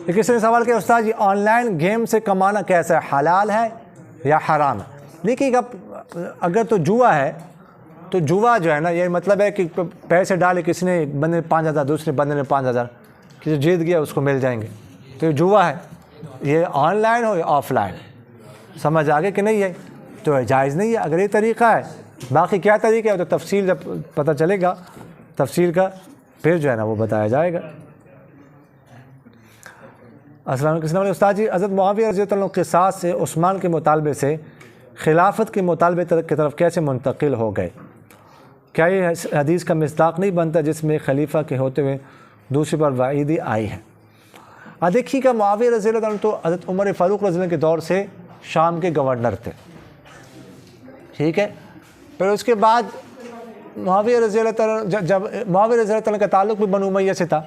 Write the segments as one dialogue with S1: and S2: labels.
S1: کہ کسی نے سوال کیا استاد جی آن لائن گیم سے کمانا کیسا ہے، حلال ہے یا حرام ہے؟ دیکھیے اگر تو جوا ہے تو جوا جو ہے نا یہ مطلب ہے کہ پیسے ڈالے، کسی نے ایک بندے نے 5,000 دوسرے بندے نے 5,000، کسی جیت گیا اس کو مل جائیں گے، تو یہ جوا ہے۔ یہ آن لائن ہو یا آف لائن، سمجھ آگے کہ نہیں ہے، تو جائز نہیں ہے اگر یہ طریقہ ہے۔ باقی کیا طریقہ ہے تو تفصیل جب پتہ چلے گا تفصیل کا پھر جو ہے نا وہ بتایا جائے گا۔ السلام علیکم استاد جی، حضرت معاویہ رضی اللہ عنہ قصاص سے عثمان کے مطالبے سے خلافت کے مطالبے کی طرف کیسے منتقل ہو گئے؟ کیا یہ حدیث کا مصداق نہیں بنتا جس میں خلیفہ کے ہوتے ہوئے دوسری پر وعیدی آئی ہے؟ دیکھیے کہ معاویہ رضی اللہ عنہ تو حضرت عمر فاروق رضی اللہ عنہ کے دور سے شام کے گورنر تھے، ٹھیک ہے۔ پھر اس کے بعد معاویہ رضی اللہ عنہ جب معاویہ رضی اللہ عنہ کا تعلق بھی بنو امیہ سے تھا،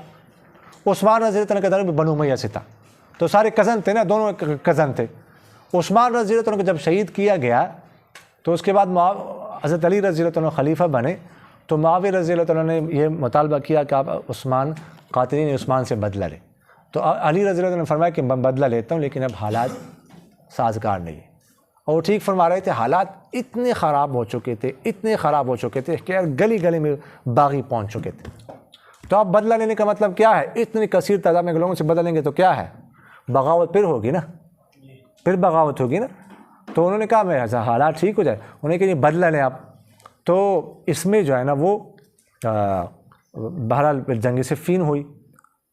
S1: عثمان رضی اللہ عنہ کا تعلق بھی بنو امیہ سے تھا، تو سارے کزن تھے نا، دونوں کزن تھے۔ عثمان رضی اللہ عنہ کو جب شہید کیا گیا تو اس کے بعد حضرت علی رضی اللہ عنہ خلیفہ بنے، تو معاویہ رضی اللہ عنہ نے یہ مطالبہ کیا کہ آپ عثمان قاتلین عثمان سے بدلہ لیں، تو علی رضی اللہ عنہ نے فرمایا کہ میں بدلہ لیتا ہوں لیکن اب حالات سازگار نہیں ہے، اور ٹھیک فرما رہے تھے، حالات اتنے خراب ہو چکے تھے کہ گلی گلی میں باغی پہنچ چکے تھے، تو اب بدلہ لینے کا مطلب کیا ہے؟ اتنی کثیر تعداد میں لوگوں سے بدلہ لیں گے تو کیا ہے؟ بغاوت پھر ہوگی نا، تو انہوں نے کہا میں حالات ٹھیک ہو جائے، انہوں نے کہا یہ بدلہ لیں آپ، تو اس میں جو ہے نا وہ بہرحال جنگ صفین ہوئی،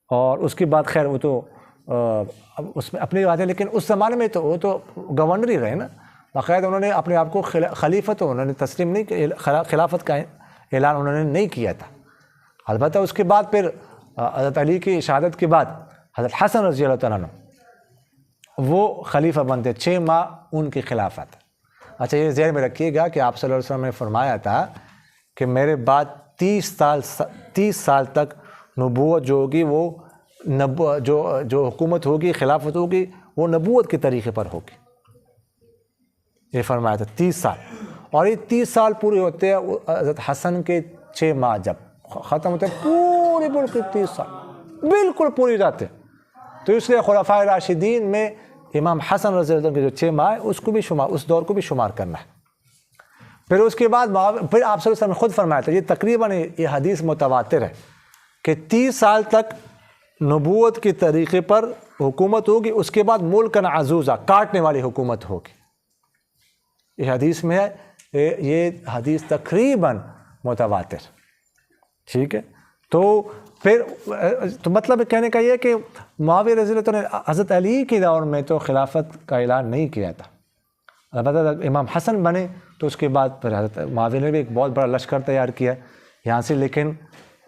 S1: اور اس کے بعد خیر وہ تو اس میں اپنی بات ہے، لیکن اس زمانے میں تو وہ تو گورنر ہی رہے نا، باقاعدہ انہوں نے اپنے آپ کو خلیفہ تو انہوں نے تسلیم نہیں کیا، خلافت کا اعلان انہوں نے نہیں کیا تھا۔ البتہ اس کے بعد پھر حضرت علی کی شہادت کے بعد حضرت حسن رضی اللہ تعالیٰ عنہ وہ خلیفہ بنتے، 6 ماہ ان کی خلافت۔ اچھا یہ ذہن میں رکھیے گا کہ آپ صلی اللہ علیہ وسلم نے فرمایا تھا کہ میرے بعد 30 سال تک نبوت جو ہوگی وہ جو حکومت ہوگی، خلافت ہوگی، وہ نبوت کے طریقے پر ہوگی، یہ فرمایا تھا 30 سال، اور یہ 30 سال پورے ہوتے ہیں حضرت حسن کے 6 ماہ جب ختم ہوتے ہیں، پورے ملک 30 سال بالکل پوری جاتے ہیں، تو اس لیے خلفائے راشدین میں امام حسن رضی اللہ عنہ کے جو 6 ماہ اس کو بھی شمار، اس دور کو بھی شمار کرنا ہے۔ پھر اس کے بعد پھر آپ صلی اللہ علیہ وسلم نے خود فرمایا تھا، یہ تقریباً یہ حدیث متواتر ہے کہ 30 سال تک نبوت کے طریقے پر حکومت ہوگی، اس کے بعد ملکن عزوزہ کاٹنے والی حکومت ہوگی، یہ حدیث میں ہے، یہ حدیث تقریباً متواتر، ٹھیک ہے۔ تو پھر تو مطلب کہنے کا یہ کہ معاویہ رضی اللہ عنہ نے حضرت علی کے دور میں تو خلافت کا اعلان نہیں کیا تھا، البتہ امام حسن بنے تو اس کے بعد پھر حضرت معاویہ نے بھی ایک بہت بڑا لشکر تیار کیا یہاں سے، لیکن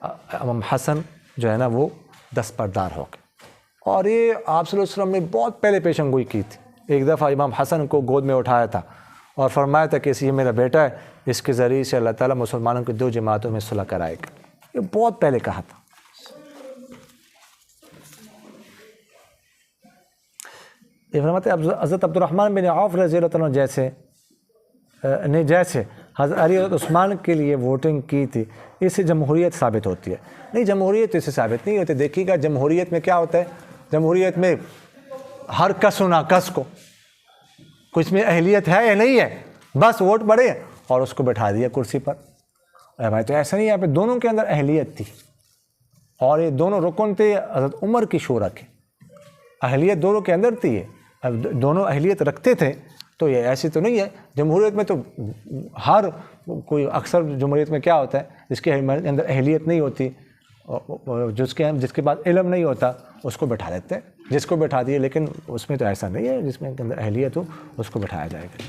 S1: امام حسن جو ہے نا وہ دستبردار ہو گئے، اور یہ آپ صلی اللہ علیہ وسلم نے بہت پہلے پیشن گوئی کی تھی۔ ایک دفعہ امام حسن کو گود میں اٹھایا تھا اور فرمایا تھا کہ یہ میرا بیٹا ہے، اس کے ذریعے سے اللہ تعالیٰ مسلمانوں کی 2 جماعتوں میں صلح کرائے گا، یہ بہت پہلے کہا تھا۔ یہ فرماتے ہیں حضرت عبد الرحمن بن عوف رضی اللہ عنہ جیسے حضرت علی اور عثمان کے لیے ووٹنگ کی تھی، اس سے جمہوریت ثابت ہوتی ہے؟ نہیں، جمہوریت اس سے ثابت نہیں ہوتی۔ دیکھیے گا جمہوریت میں کیا ہوتا ہے، جمہوریت میں ہر کس و ناکس کو کچھ میں اہلیت ہے یا نہیں ہے، بس ووٹ پڑے اور اس کو بٹھا دیا کرسی پر۔ بھائی تو ایسا نہیں ہے، یہاں پہ دونوں کے اندر اہلیت تھی، اور یہ دونوں رکن تھے حضرت عمر کی شورا کے، اہلیت دونوں کے اندر تھی، اب دونوں اہلیت رکھتے تھے، تو یہ ایسی تو نہیں ہے۔ جمہوریت میں تو ہر کوئی، اکثر جمہوریت میں کیا ہوتا ہے، جس کے اندر اہلیت نہیں ہوتی، جس کے بعد علم نہیں ہوتا، اس کو بٹھا دیتے ہیں، جس کو بٹھا دیے، لیکن اس میں تو ایسا نہیں ہے، جس میں اندر اہلیت ہو اس کو بٹھایا جائے گا۔